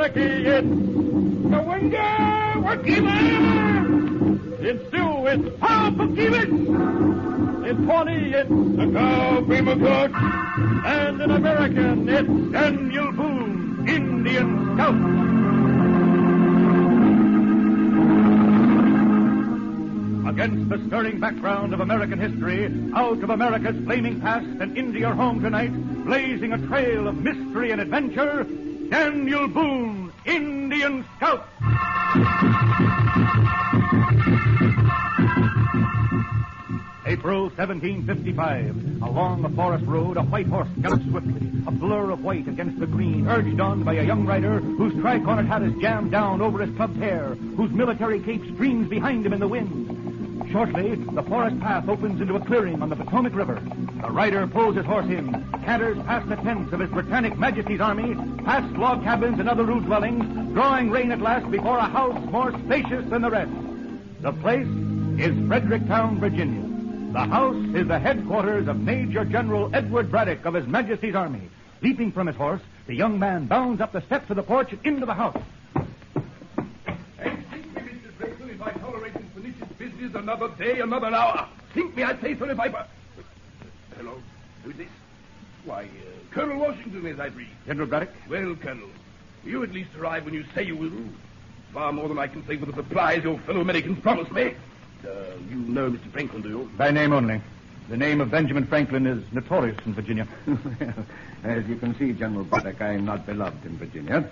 Ricky, it's the window, Wakima! It's Sue, it's Pop, Wakima! It's Tawny, it's the cow, Prima Cook! And an American, it's Daniel Boone, Indian Scout! Against the stirring background of American history, out of America's flaming past and into your home tonight, blazing a trail of mystery and adventure, Daniel Boone, Indian Scout. April 1755. Along a forest road, a white horse gallops swiftly, a blur of white against the green, urged on by a young rider whose tri-cornered hat is jammed down over his clubbed hair, whose military cape streams behind him in the wind. Shortly, the forest path opens into a clearing on the Potomac River. The rider pulls his horse in, canters past the tents of His Britannic Majesty's Army, past log cabins and other rude dwellings, drawing rein at last before a house more spacious than the rest. The place is Fredericktown, Virginia. The house is the headquarters of Major General Edward Braddock of His Majesty's Army. Leaping from his horse, the young man bounds up the steps of the porch and into the house. Another day, another hour. Think me, I say, Sonny Piper. Hello, who's this? Why, Colonel Washington, as I read. General Braddock? Well, Colonel, you at least arrive when you say you will. Far more than I can say for the supplies your fellow Americans promised me. You know Mr. Franklin, do you? By name only. The name of Benjamin Franklin is notorious in Virginia. As you can see, General Braddock, I am not beloved in Virginia.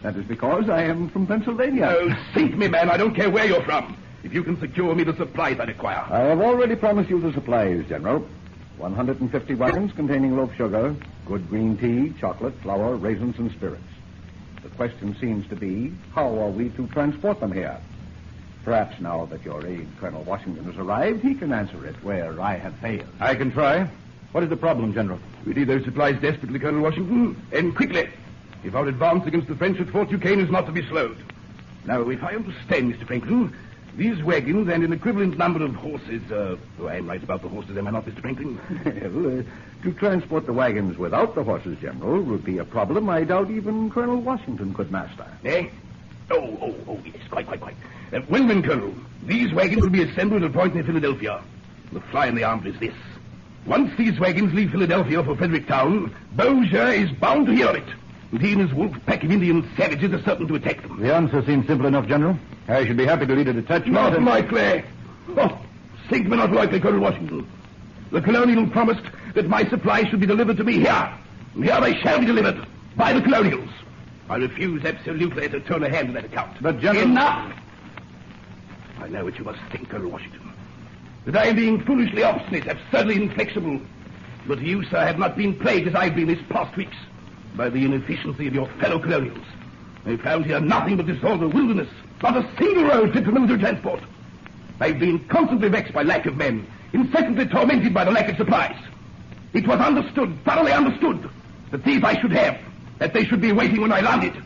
That is because I am from Pennsylvania. Oh, sink me, man. I don't care where you're from. If you can secure me the supplies I require. I have already promised you the supplies, General. 150 wagons containing loaf sugar, good green tea, chocolate, flour, raisins, and spirits. The question seems to be, how are we to transport them here? Perhaps now that your aide, Colonel Washington, has arrived, he can answer it where I have failed. I can try. What is the problem, General? We need those supplies desperately, Colonel Washington, and quickly. If our advance against the French at Fort Duquesne is not to be slowed. Now, if I understand, Mr. Franklin, these wagons and an equivalent number of horses, I am right about the horses, am I not, Mr. Franklin? Well, to transport the wagons without the horses, General, would be a problem I doubt even Colonel Washington could master. Eh? Oh, yes, quite. Well then, Colonel, these wagons will be assembled at a point near Philadelphia. The fly in the arm is this. Once these wagons leave Philadelphia for Fredericktown, Beaujeu is bound to hear of it. And he and his wolf pack of Indian savages are certain to attack them. The answer seems simple enough, General. I should be happy to lead a detachment. Not likely. Oh, think me not likely, Colonel Washington. The colonial promised that my supplies should be delivered to me here. And here they shall be delivered by the colonials. I refuse absolutely to turn a hand to that account. But, General... Enough! I know what you must think, Colonel Washington. That I am being foolishly obstinate, absurdly inflexible. But you, sir, have not been plagued as I've been these past weeks by the inefficiency of your fellow colonials. I found here nothing but disorder, wilderness, not a single road fit for military transport. I've been constantly vexed by lack of men, incessantly tormented by the lack of supplies. It was understood, thoroughly understood, that these I should have, that they should be waiting when I landed.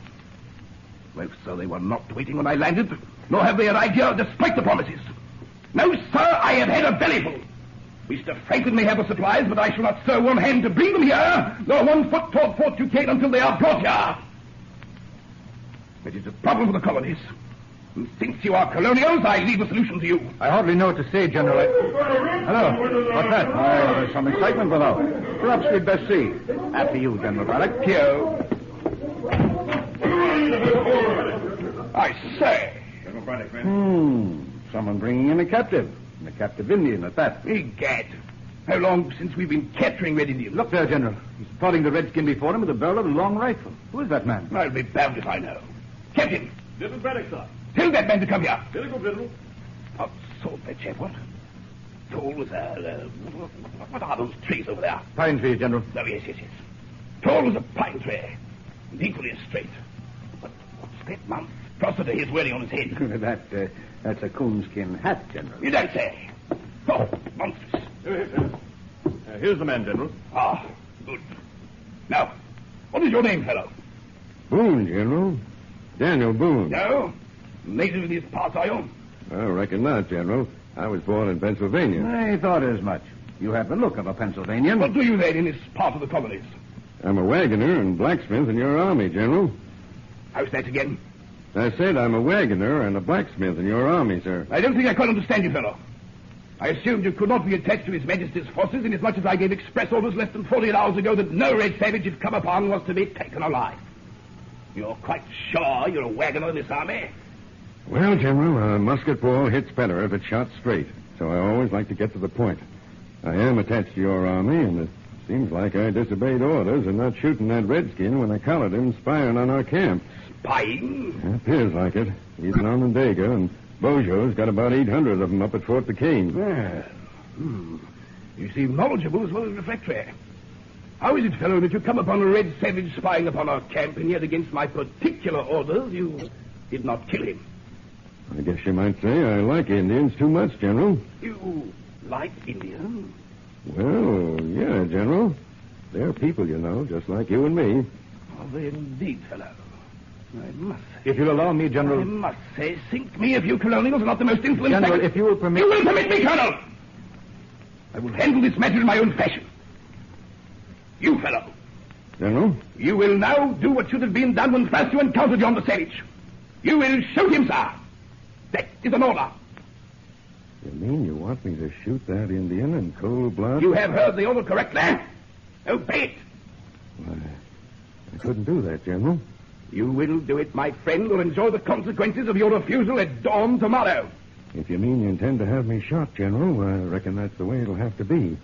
Well, sir, they were not waiting when I landed, nor have they arrived here despite the promises. No, sir, I have had a bellyful. Mr. Franklin may have the supplies, but I shall not stir one hand to bring them here, nor one foot toward Fort Duquesne until they are brought here. It is a problem for the colonies. And since you are colonials, I leave the solution to you. I hardly know what to say, General. Hello. What's that? There's some excitement without. Perhaps we'd best see. After you, General Braddock. Here. I say. General Braddock, Someone bringing in a captive. And a captive Indian at that. Egad. How long since we've been capturing Red Indians? Look there, General. He's prodding the redskin before him with the barrel of a long rifle. Who is that man? I'll be bound if I know. Captain. General Braddock, sir. Tell that man to come here. Very good, General. What sort that chap, what? Tall as a... what are those trees over there? Pine trees, General. Oh, yes. Tall as a pine tree. And equally as straight. But what's that monstrosity he's wearing on his head? That's a coonskin hat, General. You don't say. Oh, monstrous. Here's the man, General. Ah, good. Now, what is your name, fellow? Boone, General. Daniel Boone. No? Native of these parts, are you? I reckon not, General. I was born in Pennsylvania. I thought as much. You have the look of a Pennsylvanian. What do you then in this part of the colonies? I'm a wagoner and blacksmith in your army, General. How's that again? I said I'm a wagoner and a blacksmith in your army, sir. I don't think I quite understand you, fellow. I assumed you could not be attached to His Majesty's forces inasmuch as I gave express orders less than 48 hours ago that no red savage you've come upon was to be taken alive. You're quite sure you're a wagoner in this army? Well, General, a musket ball hits better if it's shot straight, so I always like to get to the point. I am attached to your army, and it seems like I disobeyed orders in not shooting that redskin when I collared him spying on our camp. Spying? It appears like it. He's an Onondaga, and Bojo's got about 800 of them up at Fort Duquesne. Well, you seem knowledgeable as well as refractory. How is it, fellow, that you come upon a red savage spying upon our camp, and yet against my particular orders you did not kill him? I guess you might say I like Indians too much, General. You like Indians? Well, yeah, General. They're people, you know, just like you and me. Are they indeed, fellow? I must say... If you'll allow me, General... I must say, sink me if you colonials are not the most influential... General, if you will permit... You will permit me, Colonel! I will handle this matter in my own fashion. You, fellow. General? You will now do what should have been done when first you encountered yonder savage. You will shoot him, sir. That is an order. You mean you want me to shoot that Indian in cold blood? You have heard the order correctly. Obey it. Why, I couldn't do that, General. You will do it, my friend, or enjoy the consequences of your refusal at dawn tomorrow. If you mean you intend to have me shot, General, I reckon that's the way it'll have to be.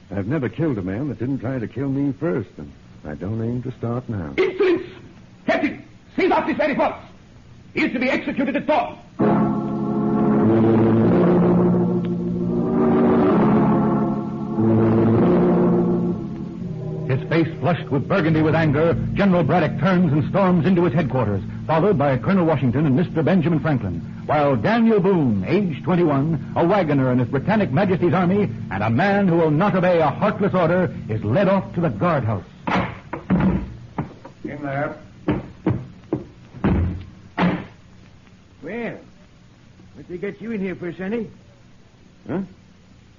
I've never killed a man that didn't try to kill me first, and I don't aim to start now. Insolence! Captain, seize off this very force. He is to be executed at dawn. His face flushed with burgundy with anger, General Braddock turns and storms into his headquarters, followed by Colonel Washington and Mr. Benjamin Franklin, while Daniel Boone, aged 21, a wagoner in His Britannic Majesty's army, and a man who will not obey a heartless order, is led off to the guardhouse. In there. Well, what they get you in here for, Sonny? Huh?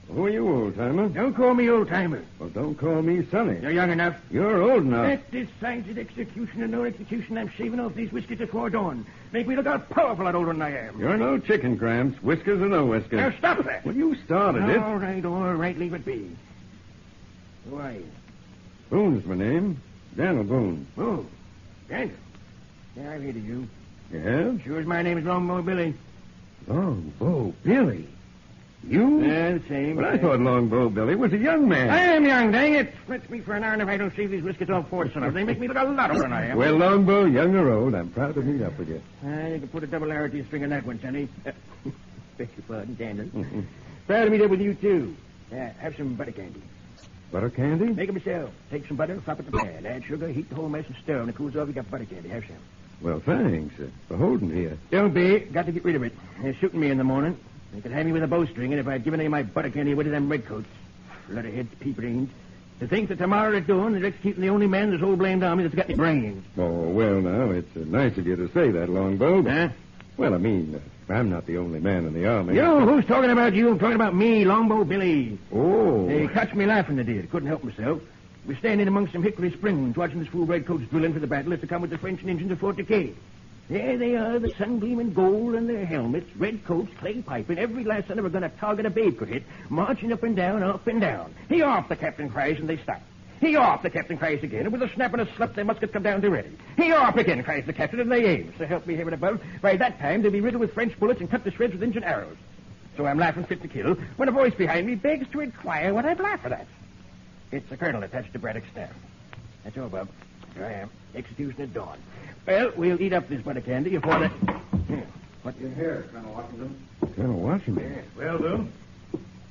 Who are you, old-timer? Don't call me old-timer. Well, don't call me Sonny. You're young enough. You're old enough. At this science execution and no execution, I'm shaving off these whiskers before dawn. Make me look out powerful lot older than I am. You're no chicken, Gramps. Whiskers or no whiskers. Now, stop that. Well, you started it. All right, leave it be. Who are you? Boone's my name. Daniel Boone. Oh, Daniel. Yeah, I've heard of you. You have? Sure as my name is Longbow Billy. Longbow Billy. You? Yeah, the same. But I thought Longbow Billy was a young man. I am young, dang it. Splits me for an hour, and if I don't shave these whiskers off force enough, they make me look a lot older than I am. Well, Longbow, young or old, I'm proud to meet up with you. You can put a double arrow to your string on that one, Sonny. Beg your pardon, Daniel. Proud to meet up with you, too. Have some butter candy. Butter candy? Make it myself. Take some butter, flop it in the pan. Add sugar, heat the whole mess, and stir. When it cools off, you got butter candy. Have some. Well, thanks for holding here. Don't be. Got to get rid of it. They're shooting me in the morning. They could have me with a bowstring, and if I'd given any of my butter candy away to them redcoats. Flutterheads, pea-brains. To think that tomorrow at dawn they're executing the only man in this whole blamed army that's got any brains. Oh, well, now, it's nice of you to say that, Longbow. But, Huh? well, I mean, I'm not the only man in the army. You, who's talking about you? I'm talking about me, Longbow Billy. Oh. They catch me laughing, they did. Couldn't help myself. We're standing amongst some hickory springs watching this fool redcoats drilling for the battle as to come with the French and Indians at Fort Duquesne. There they are, the sun gleaming gold on their helmets, red coats, clay piping, every last son of a gun a target a babe could hit, marching up and down, up and down. He off, the captain cries, and they stop. He off, the captain cries again, and with a snap and a slap, their muskets come down to ready. He off again, cries the captain, and they aim. So help me heaven above, by that time they'll be riddled with French bullets and cut to shreds with Injun arrows. So I'm laughing fit to kill, when a voice behind me begs to inquire what I'd laugh at. It's the colonel attached to Braddock's staff. That's all, Bob. Here I am. Execution at dawn. Well, we'll eat up this butter candy before that... What you hear, Colonel Washington? Colonel Washington? Yes. Well, Boone,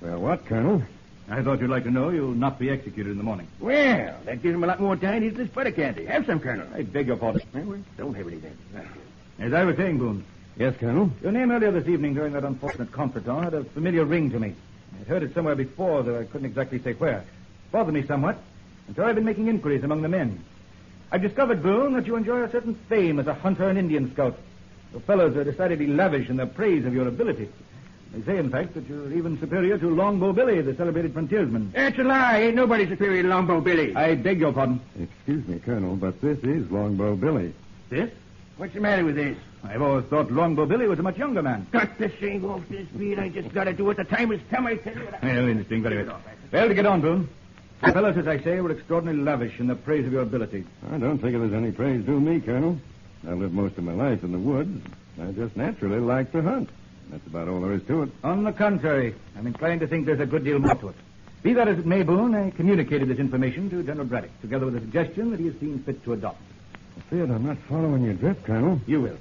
Well, what, Colonel? I thought you'd like to know you'll not be executed in the morning. Well, that gives him a lot more time to eat this butter candy. Have some, Colonel. I beg your pardon. Well, don't have any then. As I was saying, Boone, Yes, Colonel? your name earlier this evening during that unfortunate contretemps had a familiar ring to me. I'd heard it somewhere before, though I couldn't exactly say where. Bothered me somewhat, and so I've been making inquiries among the men. I've discovered, Boone, that you enjoy a certain fame as a hunter and Indian scout. Your fellows are decidedly lavish in their praise of your ability. They say, in fact, that you're even superior to Longbow Billy, the celebrated frontiersman. That's a lie. Ain't nobody superior to Longbow Billy. I beg your pardon. Excuse me, Colonel, but this is Longbow Billy. This? What's the matter with this? I've always thought Longbow Billy was a much younger man. Got to shave off this beard. I just got to do it. The time has come. I tell you. Well, interesting, very well. Well, to get on, Boone. The fellows, as I say, were extraordinarily lavish in the praise of your ability. I don't think there's any praise due me, Colonel. I lived most of my life in the woods. I just naturally like to hunt. That's about all there is to it. On the contrary, I'm inclined to think there's a good deal more to it. Be that as it may, Boone, I communicated this information to General Braddock, together with a suggestion that he has seen fit to adopt. I'm afraid I'm not following your drift, Colonel. You will.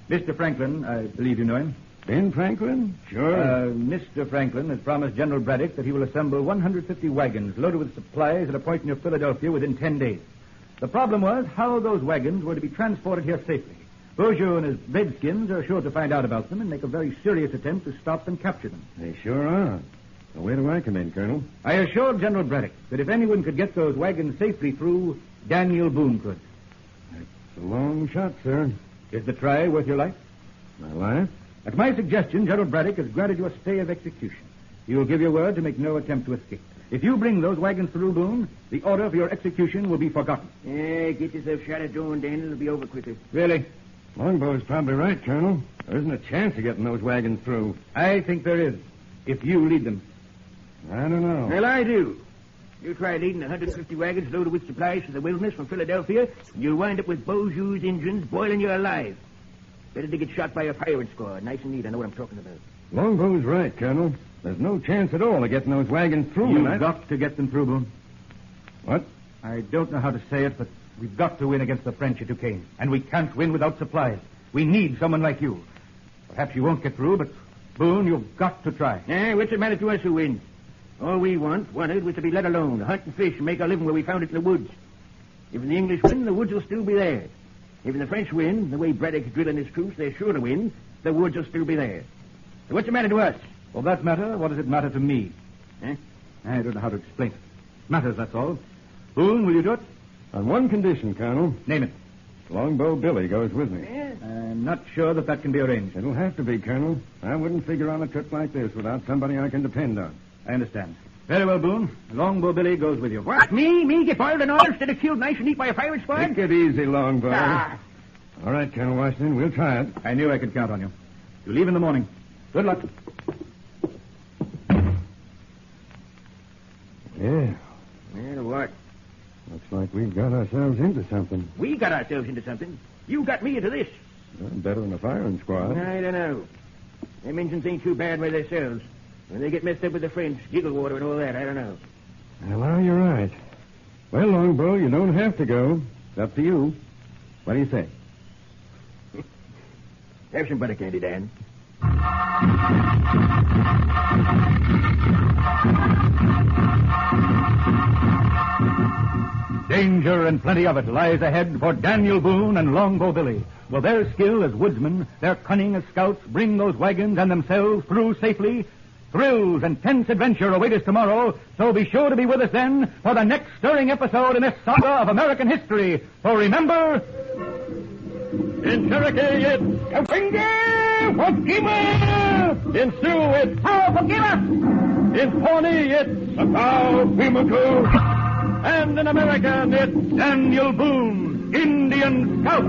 Mr. Franklin, I believe you know him. Ben Franklin? Sure. Mr. Franklin has promised General Braddock that he will assemble 150 wagons loaded with supplies at a point near Philadelphia within 10 days. The problem was how those wagons were to be transported here safely. Beaujeu and his redskins are sure to find out about them and make a very serious attempt to stop and capture them. They sure are. Now, where do I come in, Colonel? I assured General Braddock that if anyone could get those wagons safely through, Daniel Boone could. It's a long shot, sir. Is the try worth your life? My life? At my suggestion, General Braddock has granted you a stay of execution. He will give your word to make no attempt to escape. If you bring those wagons through, Boone, the order for your execution will be forgotten. Yeah, get yourself shot at doing, Daniel. It'll be over quicker. Really? Longbow's probably right, Colonel. There isn't a chance of getting those wagons through. I think there is, if you lead them. I don't know. Well, I do. You try leading 150 wagons loaded with supplies to the wilderness from Philadelphia, and you'll wind up with Beaujeu's Injuns boiling you alive. Better to get shot by a firing squad. Nice and neat. I know what I'm talking about. Longbow's right, Colonel. There's no chance at all of getting those wagons through. You've got to get them through, Boone. What? I don't know how to say it, but we've got to win against the French at Duquesne. And we can't win without supplies. We need someone like you. Perhaps you won't get through, but, Boone, you've got to try. What's the matter to us who wins? All we wanted was to be let alone, to hunt and fish and make our living where we found it in the woods. If the English win, the woods will still be there. If the French win, the way Braddock's drilling his troops, they're sure to win. The woods will still be there. So what's the matter to us? For that matter, what does it matter to me? Huh? I don't know how to explain it. Matters, that's all. Boone, will you do it? On one condition, Colonel. Name it. Longbow Billy goes with me. Yeah. I'm not sure that can be arranged. It'll have to be, Colonel. I wouldn't figure on a trip like this without somebody I can depend on. I understand. Very well, Boone. Longbow Billy goes with you. What? Me get boiled and all instead of killed nice and neat by a firing squad? Take it easy, Longbow. Ah. All right, Colonel Washington, we'll try it. I knew I could count on you. You leave in the morning. Good luck. Yeah. Well, what? Looks like we've got ourselves into something. We got ourselves into something. You got me into this. Well, better than a firing squad. I don't know. Them engines ain't too bad by themselves. When they get messed up with the French, giggle water and all that, I don't know. Well, you're right. Well, Longbow, you don't have to go. It's up to you. What do you say? Have some butter candy, Dan. Danger and plenty of it lies ahead for Daniel Boone and Longbow Billy. Will their skill as woodsmen, their cunning as scouts, bring those wagons and themselves through safely? Thrills and tense adventure await us tomorrow, so be sure to be with us then for the next stirring episode in this saga of American history. For remember, in Cherokee it's Kapinga Wakima! In Sioux it's How Wakima! In Pawnee it's How Pimaku! And in American it's Daniel Boone, Indian Scout!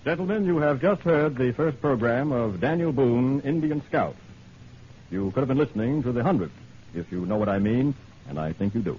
Gentlemen, you have just heard the first program of Daniel Boone, Indian Scout. You could have been listening to the 100th, if you know what I mean, and I think you do.